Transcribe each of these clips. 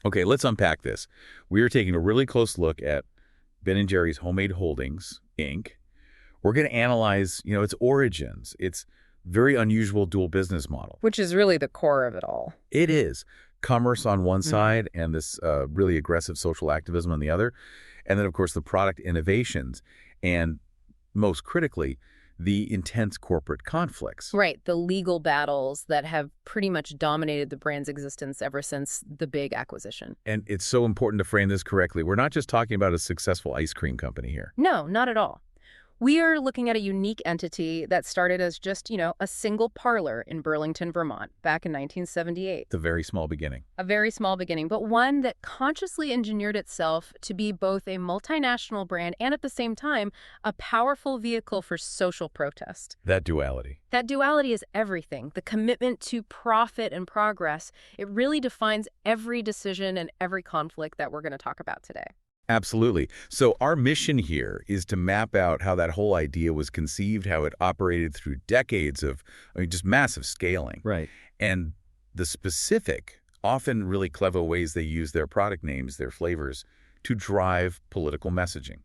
Okay, let's unpack this. We are taking a really close look at Ben & Jerry's Homemade Holdings, Inc. We're going to analyze, its origins, its very unusual dual business model. Which is really the core of it all. It is. Commerce on one side and this really aggressive social activism on the other. And then, of course, the product innovations and, most critically, the intense corporate conflicts. Right, the legal battles that have pretty much dominated the brand's existence ever since the big acquisition. And it's so important to frame this correctly. We're not just talking about a successful ice cream company here. No, not at all. We are looking at a unique entity that started as just, a single parlor in Burlington, Vermont, back in 1978. It's a very small beginning. A very small beginning, but one that consciously engineered itself to be both a multinational brand and at the same time, a powerful vehicle for social protest. That duality. That duality is everything. The commitment to profit and progress, it really defines every decision and every conflict that we're going to talk about today. Absolutely. So our mission here is to map out how that whole idea was conceived, how it operated through decades of just massive scaling. Right. And the specific, often really clever ways they use their product names, their flavors, to drive political messaging.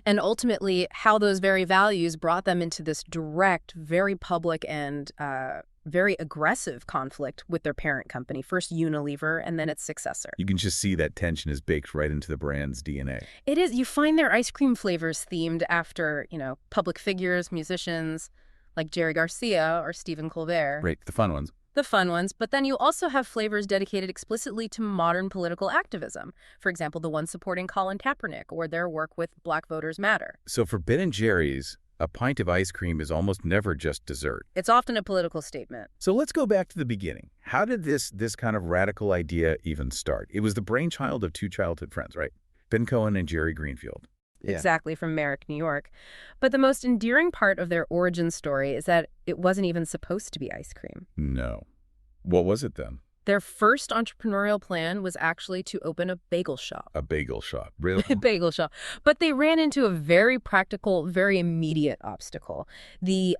And ultimately, how those very values brought them into this direct, very public and very aggressive conflict with their parent company, first Unilever and then its successor. You can just see that tension is baked right into the brand's DNA. It is. You find their ice cream flavors themed after, public figures, musicians like Jerry Garcia or Stephen Colbert. Right, the fun ones. The fun ones, but then you also have flavors dedicated explicitly to modern political activism. For example, the one supporting Colin Kaepernick or their work with Black Voters Matter. So for Ben & Jerry's, a pint of ice cream is almost never just dessert. It's often a political statement. So let's go back to the beginning. How did this kind of radical idea even start? It was the brainchild of two childhood friends, right? Ben Cohen and Jerry Greenfield. Yeah. Exactly, from Merrick, New York. But the most endearing part of their origin story is that it wasn't even supposed to be ice cream. No. What was it then? Their first entrepreneurial plan was actually to open a bagel shop. A bagel shop, really? A bagel shop. But they ran into a very practical, very immediate obstacle. The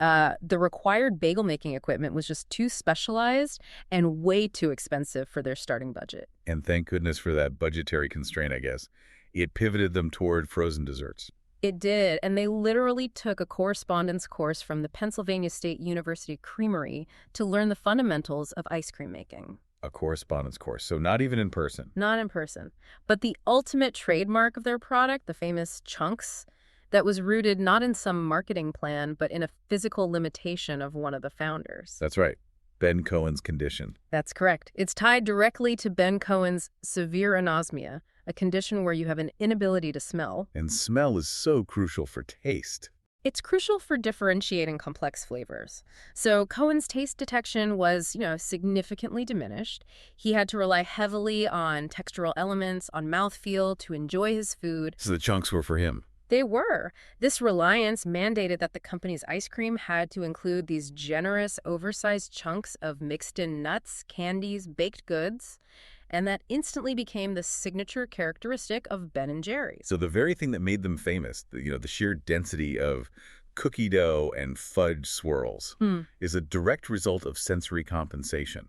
required bagel making equipment was just too specialized and way too expensive for their starting budget. And thank goodness for that budgetary constraint, I guess. It pivoted them toward frozen desserts. It did, and they literally took a correspondence course from the Pennsylvania State University Creamery to learn the fundamentals of ice cream making. A correspondence course, so not even in person. Not in person. But the ultimate trademark of their product, the famous chunks, that was rooted not in some marketing plan, but in a physical limitation of one of the founders. That's right. Ben Cohen's condition. That's correct. It's tied directly to Ben Cohen's severe anosmia, a condition where you have an inability to smell. And smell is so crucial for taste. It's crucial for differentiating complex flavors. So Cohen's taste detection was, significantly diminished. He had to rely heavily on textural elements, on mouthfeel to enjoy his food. So the chunks were for him. They were. This reliance mandated that the company's ice cream had to include these generous, oversized chunks of mixed-in nuts, candies, baked goods, and that instantly became the signature characteristic of Ben & Jerry's. So the very thing that made them famous, the sheer density of cookie dough and fudge swirls, is a direct result of sensory compensation.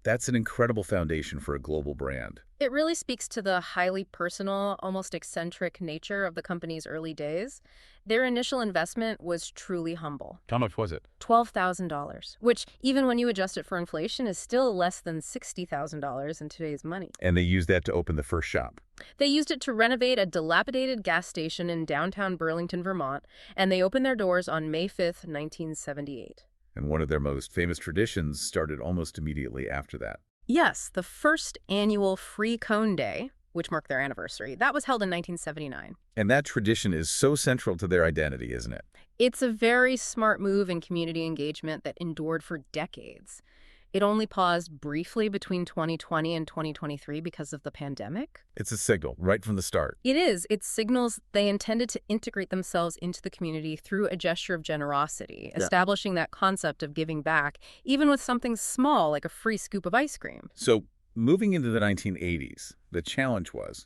That's an incredible foundation for a global brand. It really speaks to the highly personal, almost eccentric nature of the company's early days. Their initial investment was truly humble. How much was it? $12,000, which, even when you adjust it for inflation, is still less than $60,000 in today's money. And they used that to open the first shop. They used it to renovate a dilapidated gas station in downtown Burlington, Vermont, and they opened their doors on May 5th, 1978. And one of their most famous traditions started almost immediately after that. Yes, the first annual Free Cone Day, which marked their anniversary, that was held in 1979. And that tradition is so central to their identity, isn't it? It's a very smart move in community engagement that endured for decades. It only paused briefly between 2020 and 2023 because of the pandemic. It's a signal right from the start. It is. It signals they intended to integrate themselves into the community through a gesture of generosity, establishing that concept of giving back, even with something small like a free scoop of ice cream. So moving into the 1980s, the challenge was,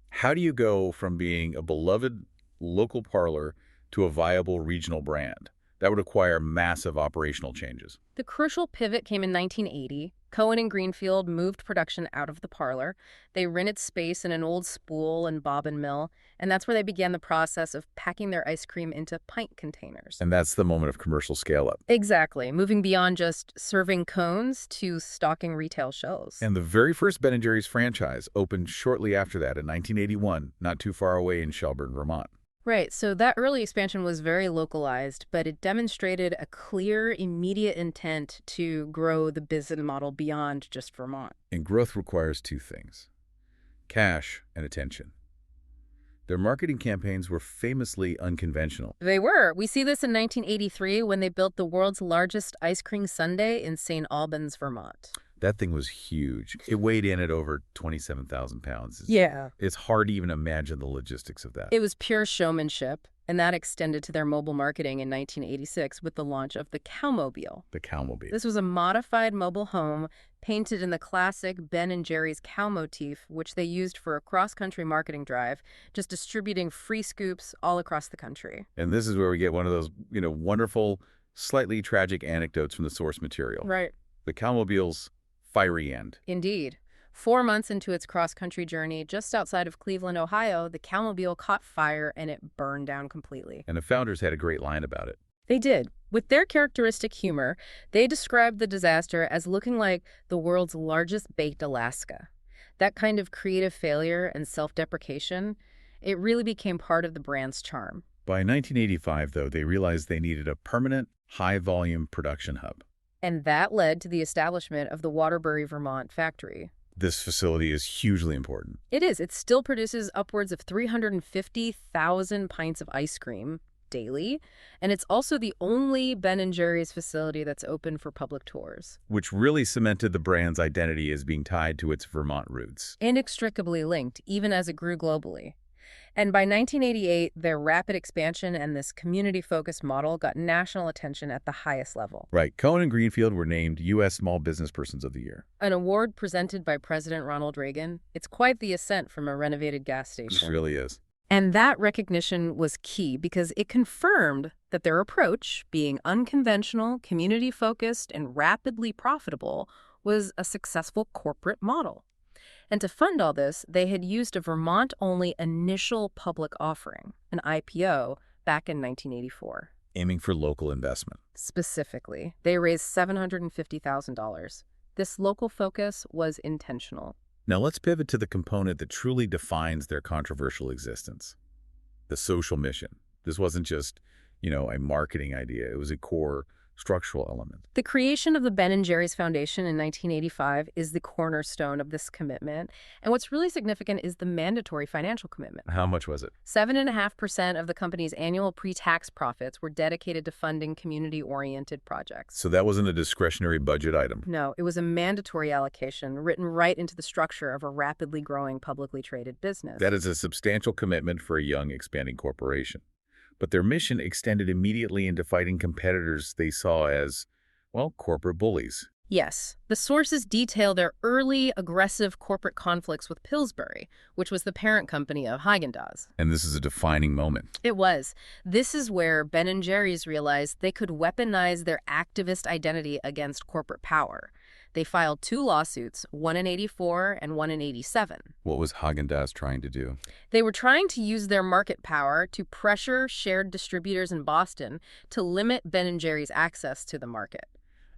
how do you go from being a beloved local parlor to a viable regional brand? That would require massive operational changes. The crucial pivot came in 1980. Cohen and Greenfield moved production out of the parlor. They rented space in an old spool and bobbin mill, and that's where they began the process of packing their ice cream into pint containers. And that's the moment of commercial scale-up. Exactly, moving beyond just serving cones to stocking retail shelves. And the very first Ben & Jerry's franchise opened shortly after that in 1981, not too far away in Shelburne, Vermont. Right, so that early expansion was very localized, but it demonstrated a clear, immediate intent to grow the business model beyond just Vermont. And growth requires two things: cash and attention. Their marketing campaigns were famously unconventional. They were. We see this in 1983 when they built the world's largest ice cream sundae in St. Albans, Vermont. That thing was huge. It weighed in at over 27,000 pounds. Yeah. It's hard to even imagine the logistics of that. It was pure showmanship, and that extended to their mobile marketing in 1986 with the launch of the Cowmobile. The Cowmobile. This was a modified mobile home painted in the classic Ben & Jerry's cow motif, which they used for a cross-country marketing drive, just distributing free scoops all across the country. And this is where we get one of those, wonderful, slightly tragic anecdotes from the source material. Right. The Cowmobile's fiery end. Indeed. 4 months into its cross-country journey, just outside of Cleveland, Ohio, the Cowmobile caught fire and it burned down completely. And the founders had a great line about it. They did. With their characteristic humor, they described the disaster as looking like the world's largest baked Alaska. That kind of creative failure and self-deprecation, it really became part of the brand's charm. By 1985, though, they realized they needed a permanent, high-volume production hub. And that led to the establishment of the Waterbury, Vermont factory. This facility is hugely important. It is. It still produces upwards of 350,000 pints of ice cream daily, and it's also the only Ben & Jerry's facility that's open for public tours. Which really cemented the brand's identity as being tied to its Vermont roots. Inextricably linked, even as it grew globally. And by 1988, their rapid expansion and this community-focused model got national attention at the highest level. Right. Cohen and Greenfield were named U.S. Small Business Persons of the Year. An award presented by President Ronald Reagan. It's quite the ascent from a renovated gas station. It really is. And that recognition was key because it confirmed that their approach, being unconventional, community-focused, and rapidly profitable, was a successful corporate model. And to fund all this, they had used a Vermont-only initial public offering, an IPO, back in 1984. Aiming for local investment. Specifically, they raised $750,000. This local focus was intentional. Now let's pivot to the component that truly defines their controversial existence: the social mission. This wasn't just, a marketing idea. It was a core structural element. The creation of the Ben & Jerry's Foundation in 1985 is the cornerstone of this commitment. And what's really significant is the mandatory financial commitment. How much was it? 7.5% of the company's annual pre-tax profits were dedicated to funding community-oriented projects. So that wasn't a discretionary budget item. No, it was a mandatory allocation written right into the structure of a rapidly growing publicly traded business. That is a substantial commitment for a young, expanding corporation. But their mission extended immediately into fighting competitors they saw as, corporate bullies. Yes. The sources detail their early, aggressive corporate conflicts with Pillsbury, which was the parent company of Häagen-Dazs. And this is a defining moment. It was. This is where Ben & Jerry's realized they could weaponize their activist identity against corporate power. They filed 2 lawsuits, one in 84 and one in 87. What was Häagen-Dazs trying to do? They were trying to use their market power to pressure shared distributors in Boston to limit Ben & Jerry's access to the market.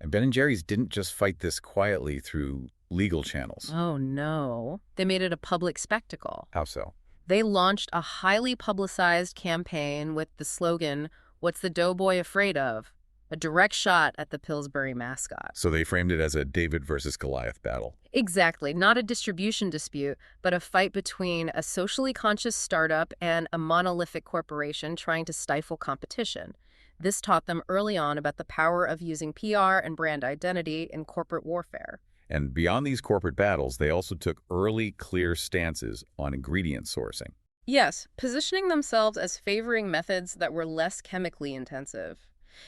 And Ben & Jerry's didn't just fight this quietly through legal channels. Oh, no. They made it a public spectacle. How so? They launched a highly publicized campaign with the slogan, "What's the doughboy afraid of?" A direct shot at the Pillsbury mascot. So they framed it as a David versus Goliath battle. Exactly. Not a distribution dispute, but a fight between a socially conscious startup and a monolithic corporation trying to stifle competition. This taught them early on about the power of using PR and brand identity in corporate warfare. And beyond these corporate battles, they also took early, clear stances on ingredient sourcing. Yes, positioning themselves as favoring methods that were less chemically intensive.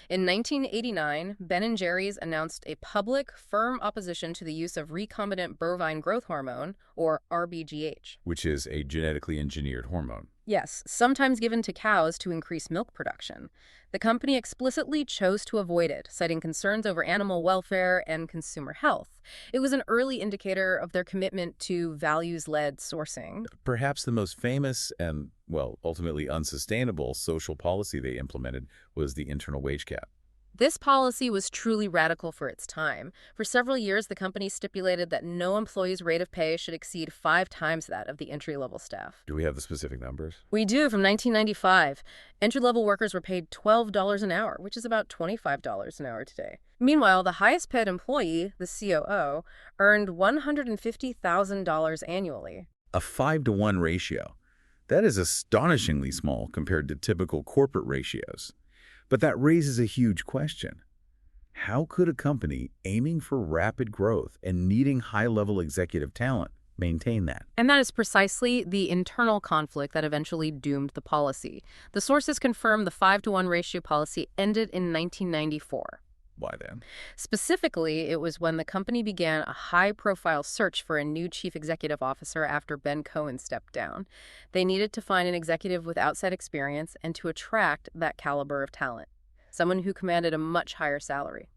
In 1989, Ben & Jerry's announced a public, firm opposition to the use of recombinant bovine growth hormone, or RBGH. Which is a genetically engineered hormone. Yes, sometimes given to cows to increase milk production. The company explicitly chose to avoid it, citing concerns over animal welfare and consumer health. It was an early indicator of their commitment to values-led sourcing. Perhaps the most famous and, well, ultimately unsustainable social policy they implemented was the internal wage cap. This policy was truly radical for its time. For several years, the company stipulated that no employee's rate of pay should exceed 5 times that of the entry-level staff. Do we have the specific numbers? We do. From 1995, entry-level workers were paid $12 an hour, which is about $25 an hour today. Meanwhile, the highest-paid employee, the COO, earned $150,000 annually. A 5-to-1 ratio. That is astonishingly small compared to typical corporate ratios. But that raises a huge question. How could a company aiming for rapid growth and needing high-level executive talent maintain that? And that is precisely the internal conflict that eventually doomed the policy. The sources confirm the 5-to-1 ratio policy ended in 1994. Why then? Specifically, it was when the company began a high-profile search for a new chief executive officer after Ben Cohen stepped down. They needed to find an executive with outside experience and to attract that caliber of talent, someone who commanded a much higher salary.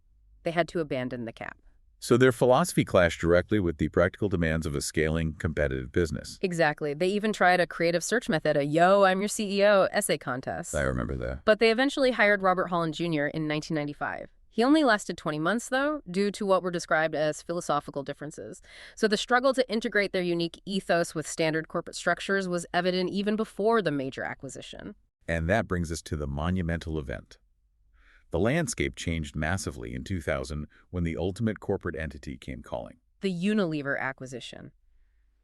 They had to abandon the cap. So their philosophy clashed directly with the practical demands of a scaling, competitive business. Exactly. They even tried a creative search method, a "Yo, I'm your CEO" essay contest. I remember that. But they eventually hired Robert Holland Jr. in 1995. He only lasted 20 months, though, due to what were described as philosophical differences. So the struggle to integrate their unique ethos with standard corporate structures was evident even before the major acquisition. And that brings us to the monumental event. The landscape changed massively in 2000 when the ultimate corporate entity came calling. The Unilever acquisition.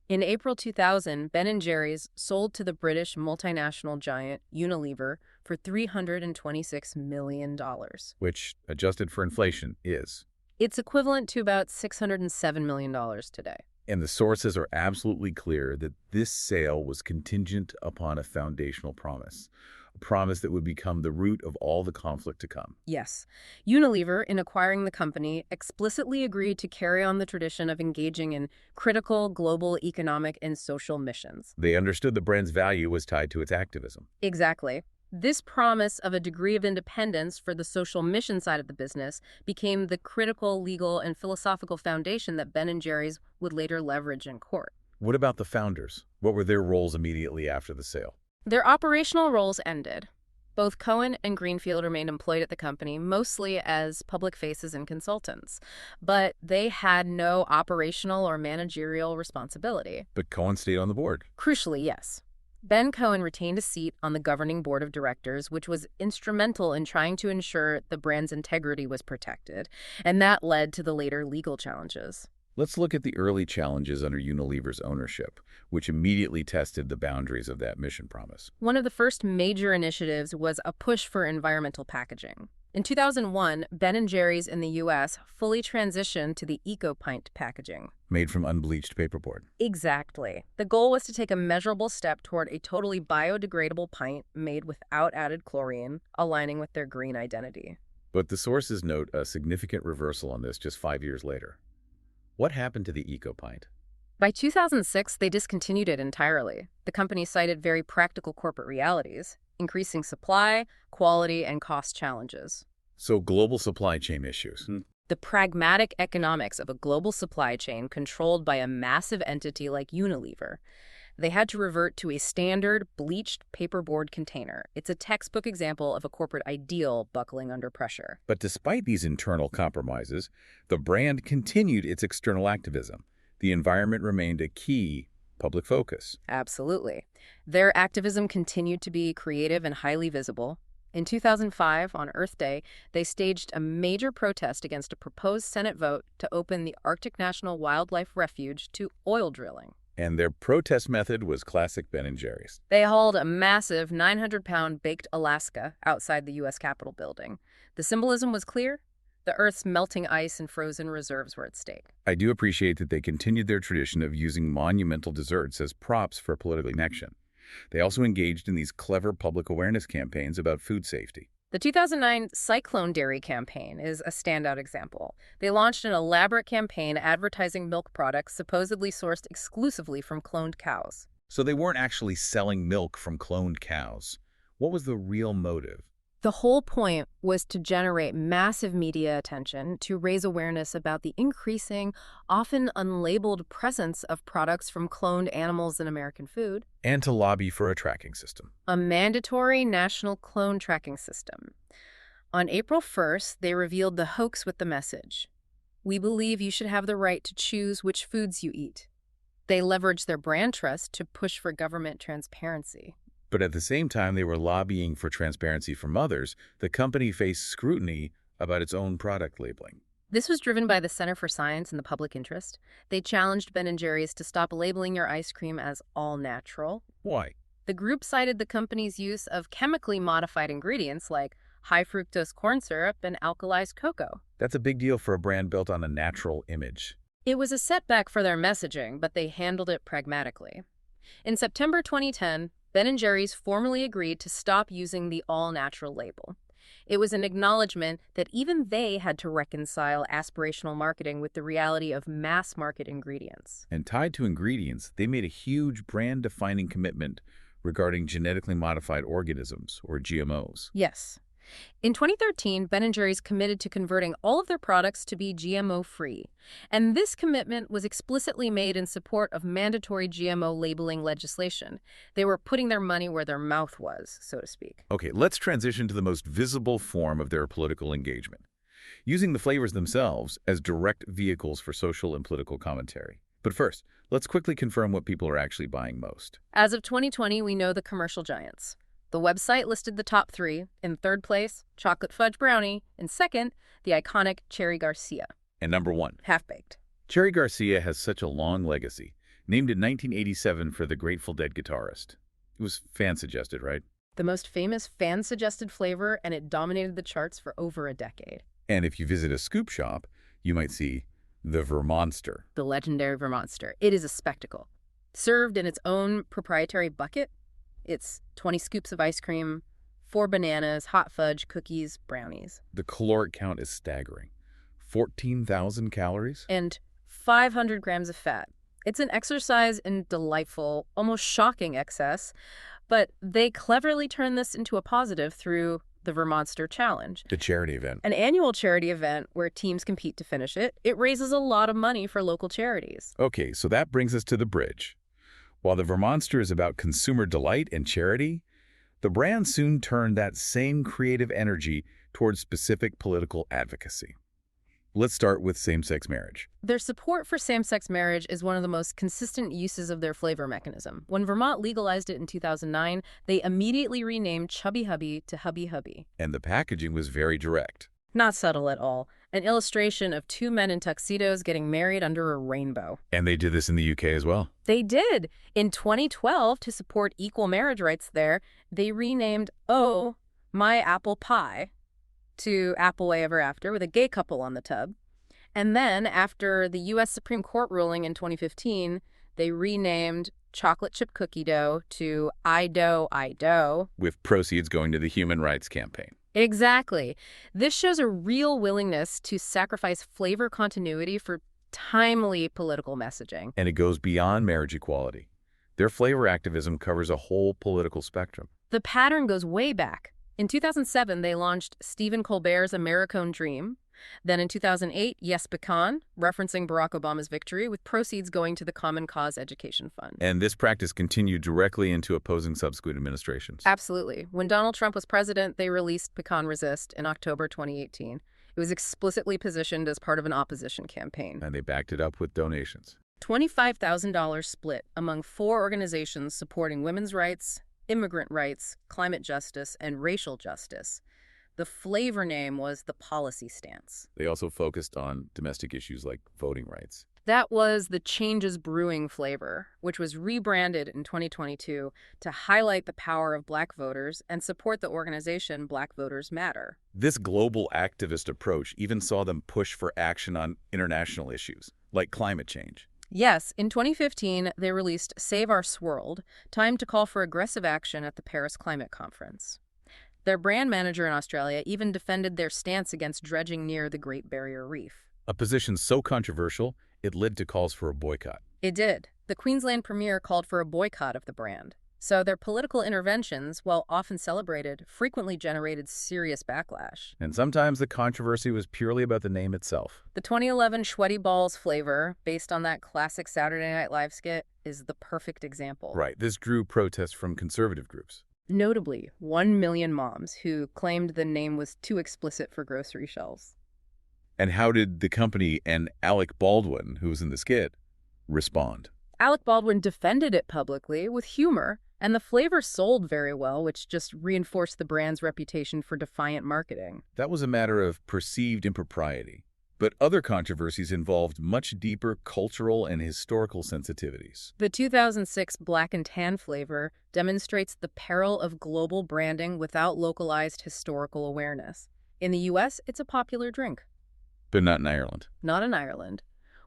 In April 2000, Ben & Jerry's sold to the British multinational giant Unilever for $326 million. Which, adjusted for inflation, is. It's equivalent to about $607 million today. And the sources are absolutely clear that this sale was contingent upon a foundational promise. A promise that would become the root of all the conflict to come. Yes. Unilever, in acquiring the company, explicitly agreed to carry on the tradition of engaging in critical global economic and social missions. They understood the brand's value was tied to its activism. Exactly. This promise of a degree of independence for the social mission side of the business became the critical legal and philosophical foundation that Ben & Jerry's would later leverage in court. What about the founders? What were their roles immediately after the sale? Their operational roles ended. Both Cohen and Greenfield remained employed at the company, mostly as public faces and consultants. But they had no operational or managerial responsibility. But Cohen stayed on the board. Crucially, yes. Ben Cohen retained a seat on the governing board of directors, which was instrumental in trying to ensure the brand's integrity was protected, and that led to the later legal challenges. Let's look at the early challenges under Unilever's ownership, which immediately tested the boundaries of that mission promise. One of the first major initiatives was a push for environmental packaging. In 2001, Ben & Jerry's in the U.S. fully transitioned to the eco-pint packaging. Made from unbleached paperboard. Exactly. The goal was to take a measurable step toward a totally biodegradable pint made without added chlorine, aligning with their green identity. But the sources note a significant reversal on this just 5 years later. What happened to the eco-pint? By 2006, they discontinued it entirely. The company cited very practical corporate realities, increasing supply, quality, and cost challenges. So global supply chain issues. The pragmatic economics of a global supply chain controlled by a massive entity like Unilever. They had to revert to a standard bleached paperboard container. It's a textbook example of a corporate ideal buckling under pressure. But despite these internal compromises, the brand continued its external activism. The environment remained a key public focus. Absolutely. Their activism continued to be creative and highly visible. In 2005, on Earth Day, they staged a major protest against a proposed Senate vote to open the Arctic National Wildlife Refuge to oil drilling. And their protest method was classic Ben & Jerry's. They hauled a massive 900-pound baked Alaska outside the U.S. Capitol building. The symbolism was clear. The Earth's melting ice and frozen reserves were at stake. I do appreciate that they continued their tradition of using monumental desserts as props for political connection. They also engaged in these clever public awareness campaigns about food safety. The 2009 Cyclone Dairy campaign is a standout example. They launched an elaborate campaign advertising milk products supposedly sourced exclusively from cloned cows. So they weren't actually selling milk from cloned cows. What was the real motive? The whole point was to generate massive media attention to raise awareness about the increasing, often unlabeled presence of products from cloned animals in American food. And to lobby for a tracking system. A mandatory national clone tracking system. On April 1st, they revealed the hoax with the message: "We believe you should have the right to choose which foods you eat." They leveraged their brand trust to push for government transparency. But at the same time they were lobbying for transparency from others, the company faced scrutiny about its own product labeling. This was driven by the Center for Science and the Public Interest. They challenged Ben & Jerry's to stop labeling your ice cream as all natural. Why? The group cited the company's use of chemically modified ingredients like high fructose corn syrup and alkalized cocoa. That's a big deal for a brand built on a natural image. It was a setback for their messaging, but they handled it pragmatically. In September 2010, Ben & Jerry's formally agreed to stop using the all-natural label. It was an acknowledgement that even they had to reconcile aspirational marketing with the reality of mass-market ingredients. And tied to ingredients, they made a huge brand-defining commitment regarding genetically modified organisms, or GMOs. Yes. In 2013, Ben & Jerry's committed to converting all of their products to be GMO-free, and this commitment was explicitly made in support of mandatory GMO labeling legislation. They were putting their money where their mouth was, so to speak. Okay, let's transition to the most visible form of their political engagement, using the flavors themselves as direct vehicles for social and political commentary. But first, let's quickly confirm what people are actually buying most. As of 2020, we know the commercial giants. The website listed the top 3. In third place, chocolate fudge brownie. In second, the iconic Cherry Garcia. And number 1. Half-baked. Cherry Garcia has such a long legacy, named in 1987 for the Grateful Dead guitarist. It was fan-suggested, right? The most famous fan-suggested flavor, and it dominated the charts for over a decade. And if you visit a scoop shop, you might see the Vermonster. The legendary Vermonster. It is a spectacle. Served in its own proprietary bucket, it's 20 scoops of ice cream, 4 bananas, hot fudge, cookies, brownies. The caloric count is staggering. 14,000 calories? And 500 grams of fat. It's an exercise in delightful, almost shocking excess, but they cleverly turn this into a positive through the Vermonster Challenge. The charity event. An annual charity event where teams compete to finish it. It raises a lot of money for local charities. Okay, so that brings us to the bridge. While the Vermonster is about consumer delight and charity, the brand soon turned that same creative energy towards specific political advocacy. Let's start with same-sex marriage. Their support for same-sex marriage is one of the most consistent uses of their flavor mechanism. When Vermont legalized it in 2009, they immediately renamed Chubby Hubby to Hubby Hubby. And the packaging was very direct. Not subtle at all. An illustration of 2 men in tuxedos getting married under a rainbow. And they did this in the UK as well. They did. In 2012, to support equal marriage rights there, they renamed Oh, My Apple Pie to Appleway Ever After with a gay couple on the tub. And then, after the U.S. Supreme Court ruling in 2015, they renamed Chocolate Chip Cookie Dough to I Dough, with proceeds going to the Human Rights Campaign. Exactly. This shows a real willingness to sacrifice flavor continuity for timely political messaging. And it goes beyond marriage equality. Their flavor activism covers a whole political spectrum. The pattern goes way back. In 2007, they launched Stephen Colbert's Americone Dream. Then in 2008, Yes Pecan, referencing Barack Obama's victory, with proceeds going to the Common Cause Education Fund. And this practice continued directly into opposing subsequent administrations. Absolutely. When Donald Trump was president, they released Pecan Resist in October 2018. It was explicitly positioned as part of an opposition campaign. And they backed it up with donations. $25,000 split among 4 organizations supporting women's rights, immigrant rights, climate justice, and racial justice. The flavor name was the Policy Stance. They also focused on domestic issues like voting rights. That was the Changes Brewing flavor, which was rebranded in 2022 to highlight the power of Black voters and support the organization Black Voters Matter. This global activist approach even saw them push for action on international issues, like climate change. Yes, in 2015, they released Save Our Swirled, time to call for aggressive action at the Paris Climate Conference. Their brand manager in Australia even defended their stance against dredging near the Great Barrier Reef. A position so controversial, it led to calls for a boycott. It did. The Queensland Premier called for a boycott of the brand. So their political interventions, while often celebrated, frequently generated serious backlash. And sometimes the controversy was purely about the name itself. The 2011 Sweaty Balls flavor, based on that classic Saturday Night Live skit, is the perfect example. Right. This drew protests from conservative groups. Notably, 1 million moms who claimed the name was too explicit for grocery shelves. And how did the company and Alec Baldwin, who was in the skit, respond? Alec Baldwin defended it publicly with humor, and the flavor sold very well, which just reinforced the brand's reputation for defiant marketing. That was a matter of perceived impropriety. But other controversies involved much deeper cultural and historical sensitivities. The 2006 black and tan flavor demonstrates the peril of global branding without localized historical awareness. In the U.S., it's a popular drink. But not in Ireland. Not in Ireland.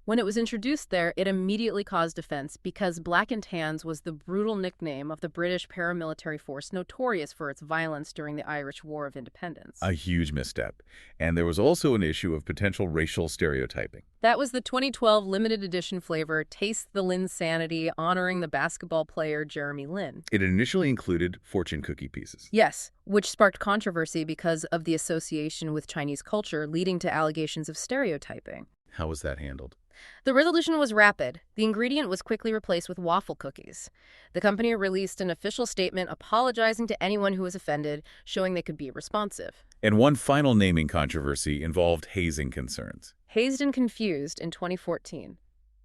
When it was introduced there, it immediately caused offense because Black and Tans was the brutal nickname of the British paramilitary force notorious for its violence during the Irish War of Independence. A huge misstep. And there was also an issue of potential racial stereotyping. That was the 2012 limited edition flavor, Taste the Linsanity, honoring the basketball player Jeremy Lin. It initially included fortune cookie pieces. Yes, which sparked controversy because of the association with Chinese culture, leading to allegations of stereotyping. How was that handled? The resolution was rapid. The ingredient was quickly replaced with waffle cookies. The company released an official statement apologizing to anyone who was offended, showing they could be responsive. And one final naming controversy involved hazing concerns. Hazed and Confused in 2014.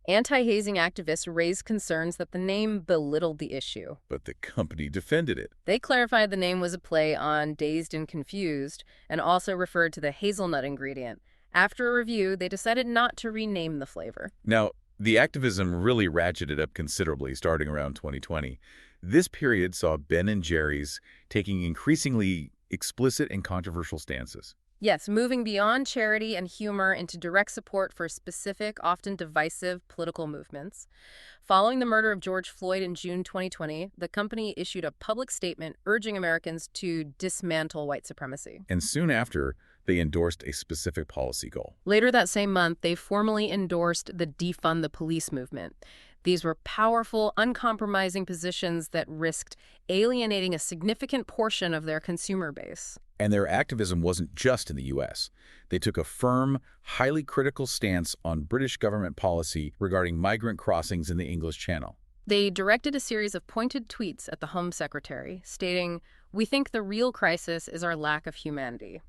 Anti-hazing activists raised concerns that the name belittled the issue. But the company defended it. They clarified the name was a play on Dazed and Confused and also referred to the hazelnut ingredient. After a review, they decided not to rename the flavor. Now, the activism really ratcheted up considerably starting around 2020. This period saw Ben & Jerry's taking increasingly explicit and controversial stances. Yes, moving beyond charity and humor into direct support for specific, often divisive political movements. Following the murder of George Floyd in June 2020, the company issued a public statement urging Americans to dismantle white supremacy. And soon after, they endorsed a specific policy goal. Later that same month, they formally endorsed the Defund the Police movement. These were powerful, uncompromising positions that risked alienating a significant portion of their consumer base. And their activism wasn't just in the U.S. They took a firm, highly critical stance on British government policy regarding migrant crossings in the English Channel. They directed a series of pointed tweets at the Home Secretary, stating, "We think the real crisis is our lack of humanity."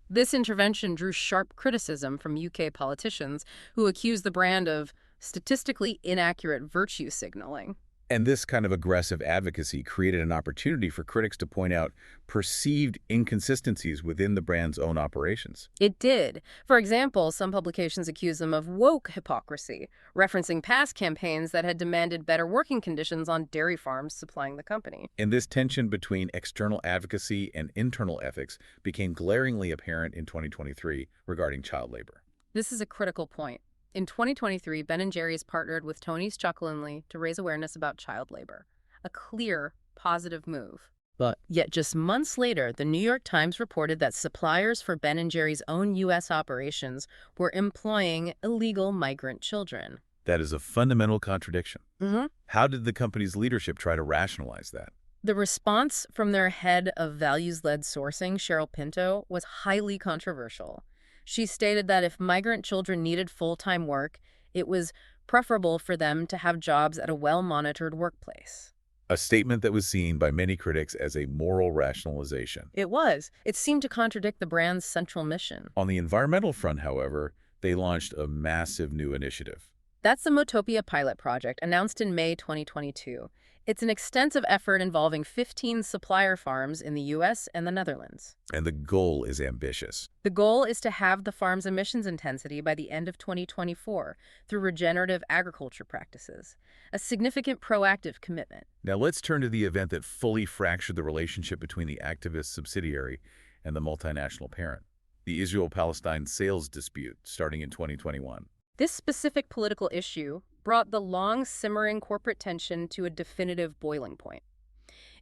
This intervention drew sharp criticism from UK politicians who accused the brand of statistically inaccurate virtue signaling. And this kind of aggressive advocacy created an opportunity for critics to point out perceived inconsistencies within the brand's own operations. It did. For example, some publications accused them of woke hypocrisy, referencing past campaigns that had demanded better working conditions on dairy farms supplying the company. And this tension between external advocacy and internal ethics became glaringly apparent in 2023 regarding child labor. This is a critical point. In 2023, Ben & Jerry's partnered with Tony's Chuckle'n'Lee to raise awareness about child labor, a clear, positive move. But yet just months later, the New York Times reported that suppliers for Ben & Jerry's own U.S. operations were employing illegal migrant children. That is a fundamental contradiction. Mm-hmm. How did the company's leadership try to rationalize that? The response from their head of values-led sourcing, Cheryl Pinto, was highly controversial. She stated that if migrant children needed full-time work, it was preferable for them to have jobs at a well-monitored workplace. A statement that was seen by many critics as a moral rationalization. It was. It seemed to contradict the brand's central mission. On the environmental front, however, they launched a massive new initiative. That's the Motopia pilot project, announced in May 2022. It's an extensive effort involving 15 supplier farms in the U.S. and the Netherlands. And the goal is ambitious. The goal is to halve the farm's emissions intensity by the end of 2024 through regenerative agriculture practices, a significant proactive commitment. Now let's turn to the event that fully fractured the relationship between the activist subsidiary and the multinational parent, the Israel-Palestine sales dispute starting in 2021. This specific political issue brought the long-simmering corporate tension to a definitive boiling point.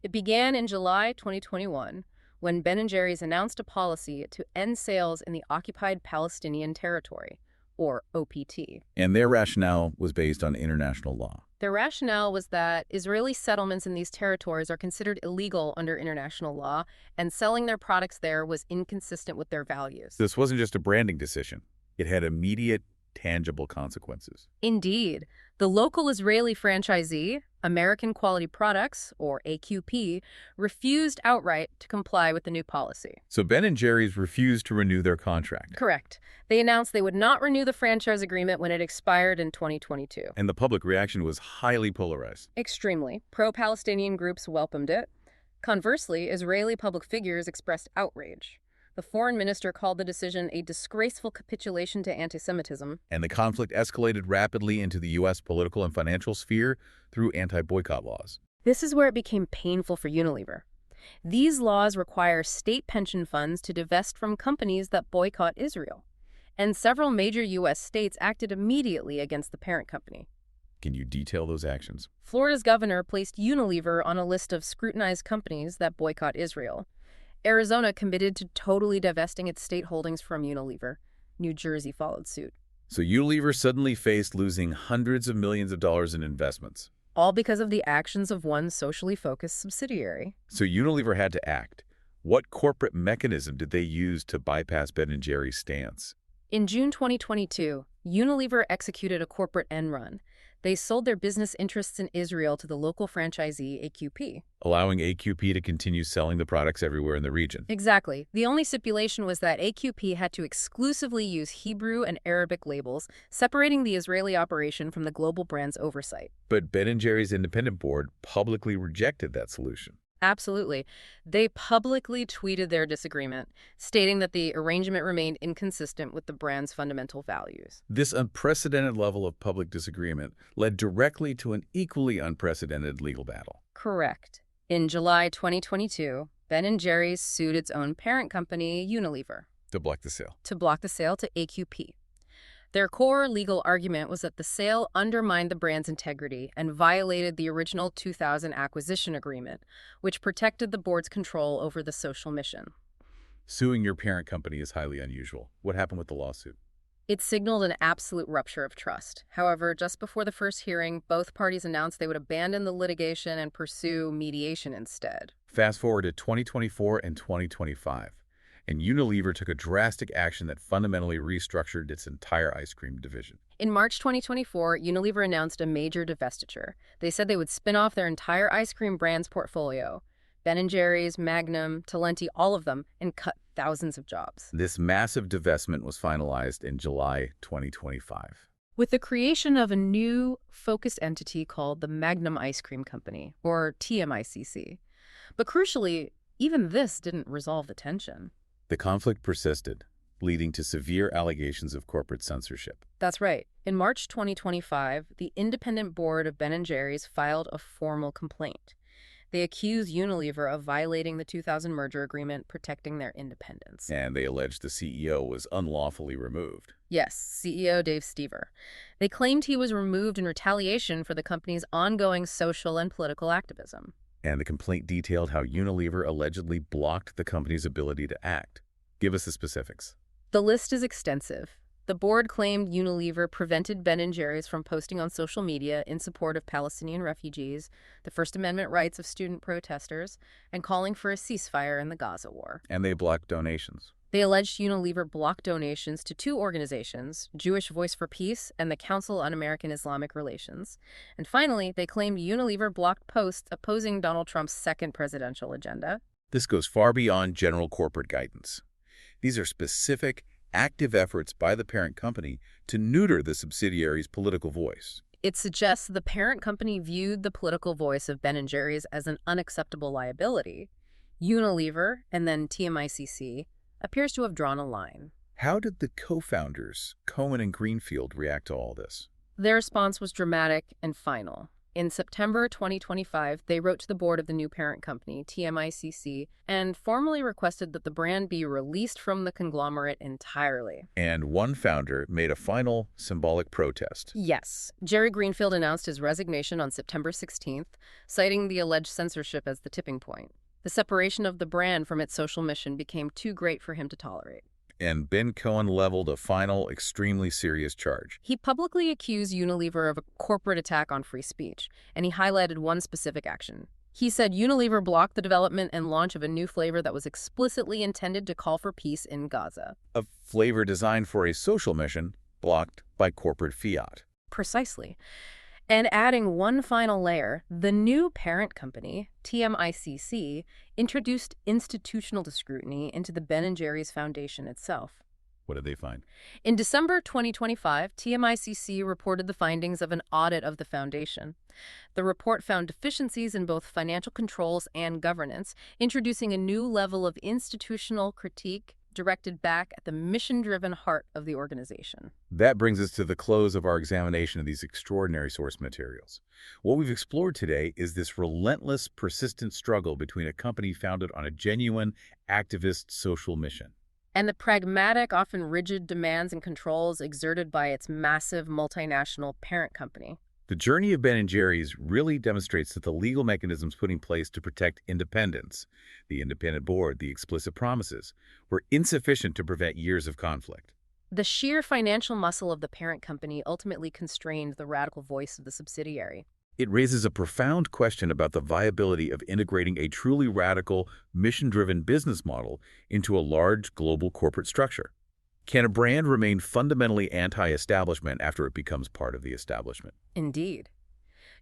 It began in July 2021, when Ben & Jerry's announced a policy to end sales in the Occupied Palestinian Territory, or OPT. And their rationale was based on international law. Their rationale was that Israeli settlements in these territories are considered illegal under international law, and selling their products there was inconsistent with their values. This wasn't just a branding decision. It had immediate, tangible consequences. Indeed, the local Israeli franchisee, American Quality Products, or AQP, refused outright to comply with the new policy. So Ben & Jerry's refused to renew their contract. Correct. They announced they would not renew the franchise agreement when it expired in 2022. And the public reaction was highly polarized. Extremely. Pro-Palestinian groups welcomed it. Conversely, Israeli public figures expressed outrage. The foreign minister called the decision a disgraceful capitulation to anti-Semitism. And the conflict escalated rapidly into the U.S. political and financial sphere through anti-boycott laws. This is where it became painful for Unilever. These laws require state pension funds to divest from companies that boycott Israel. And several major U.S. states acted immediately against the parent company. Can you detail those actions? Florida's governor placed Unilever on a list of scrutinized companies that boycott Israel. Arizona committed to totally divesting its state holdings from Unilever. New Jersey followed suit. So Unilever suddenly faced losing hundreds of millions of dollars in investments. All because of the actions of one socially focused subsidiary. So Unilever had to act. What corporate mechanism did they use to bypass Ben & Jerry's stance? In June 2022, Unilever executed a corporate end run. They sold their business interests in Israel to the local franchisee, AQP. Allowing AQP to continue selling the products everywhere in the region. Exactly. The only stipulation was that AQP had to exclusively use Hebrew and Arabic labels, separating the Israeli operation from the global brand's oversight. But Ben & Jerry's independent board publicly rejected that solution. Absolutely. They publicly tweeted their disagreement, stating that the arrangement remained inconsistent with the brand's fundamental values. This unprecedented level of public disagreement led directly to an equally unprecedented legal battle. Correct. In July 2022, Ben & Jerry's sued its own parent company, Unilever, To block the sale. to AQP. Their core legal argument was that the sale undermined the brand's integrity and violated the original 2000 acquisition agreement, which protected the board's control over the social mission. Suing your parent company is highly unusual. What happened with the lawsuit? It signaled an absolute rupture of trust. However, just before the first hearing, both parties announced they would abandon the litigation and pursue mediation instead. Fast forward to 2024 and 2025. And Unilever took a drastic action that fundamentally restructured its entire ice cream division. In March 2024, Unilever announced a major divestiture. They said they would spin off their entire ice cream brands portfolio, Ben & Jerry's, Magnum, Talenti, all of them, and cut thousands of jobs. This massive divestment was finalized in July 2025. With the creation of a new, focused entity called the Magnum Ice Cream Company, or TMICC. But crucially, even this didn't resolve the tension. The conflict persisted, leading to severe allegations of corporate censorship. That's right. In March 2025, the independent board of Ben & Jerry's filed a formal complaint. They accused Unilever of violating the 2000 merger agreement, protecting their independence. And they alleged the CEO was unlawfully removed. Yes, CEO Dave Stever. They claimed he was removed in retaliation for the company's ongoing social and political activism. And the complaint detailed how Unilever allegedly blocked the company's ability to act. Give us the specifics. The list is extensive. The board claimed Unilever prevented Ben & Jerry's from posting on social media in support of Palestinian refugees, the First Amendment rights of student protesters, and calling for a ceasefire in the Gaza war. And they blocked donations. They alleged Unilever blocked donations to two organizations, Jewish Voice for Peace and the Council on American-Islamic Relations. And finally, they claimed Unilever blocked posts opposing Donald Trump's second presidential agenda. This goes far beyond general corporate guidance. These are specific, active efforts by the parent company to neuter the subsidiary's political voice. It suggests the parent company viewed the political voice of Ben & Jerry's as an unacceptable liability. Unilever, and then TMICC, appears to have drawn a line. How did the co-founders, Cohen and Greenfield, react to all this? Their response was dramatic and final. In September 2025, they wrote to the board of the new parent company, TMICC, and formally requested that the brand be released from the conglomerate entirely. And one founder made a final symbolic protest. Yes. Jerry Greenfield announced his resignation on September 16th, citing the alleged censorship as the tipping point. The separation of the brand from its social mission became too great for him to tolerate. And Ben Cohen leveled a final, extremely serious charge. He publicly accused Unilever of a corporate attack on free speech, and he highlighted one specific action. He said Unilever blocked the development and launch of a new flavor that was explicitly intended to call for peace in Gaza. A flavor designed for a social mission, blocked by corporate fiat. Precisely. And adding one final layer, the new parent company, TMICC, introduced institutional scrutiny into the Ben & Jerry's Foundation itself. What did they find? In December 2025, TMICC reported the findings of an audit of the foundation. The report found deficiencies in both financial controls and governance, introducing a new level of institutional critique directed back at the mission-driven heart of the organization. That brings us to the close of our examination of these extraordinary source materials. What we've explored today is this relentless, persistent struggle between a company founded on a genuine, activist social mission and the pragmatic, often rigid demands and controls exerted by its massive multinational parent company. The journey of Ben & Jerry's really demonstrates that the legal mechanisms put in place to protect independence, the independent board, the explicit promises, were insufficient to prevent years of conflict. The sheer financial muscle of the parent company ultimately constrained the radical voice of the subsidiary. It raises a profound question about the viability of integrating a truly radical, mission-driven business model into a large global corporate structure. Can a brand remain fundamentally anti-establishment after it becomes part of the establishment? Indeed.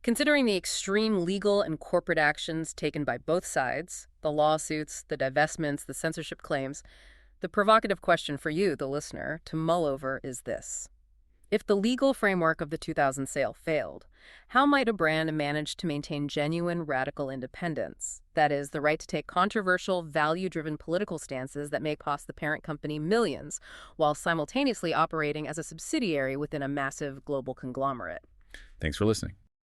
Considering the extreme legal and corporate actions taken by both sides, the lawsuits, the divestments, the censorship claims, the provocative question for you, the listener, to mull over is this. If the legal framework of the 2000 sale failed, how might a brand manage to maintain genuine radical independence? That is, the right to take controversial, value-driven political stances that may cost the parent company millions, while simultaneously operating as a subsidiary within a massive global conglomerate. Thanks for listening.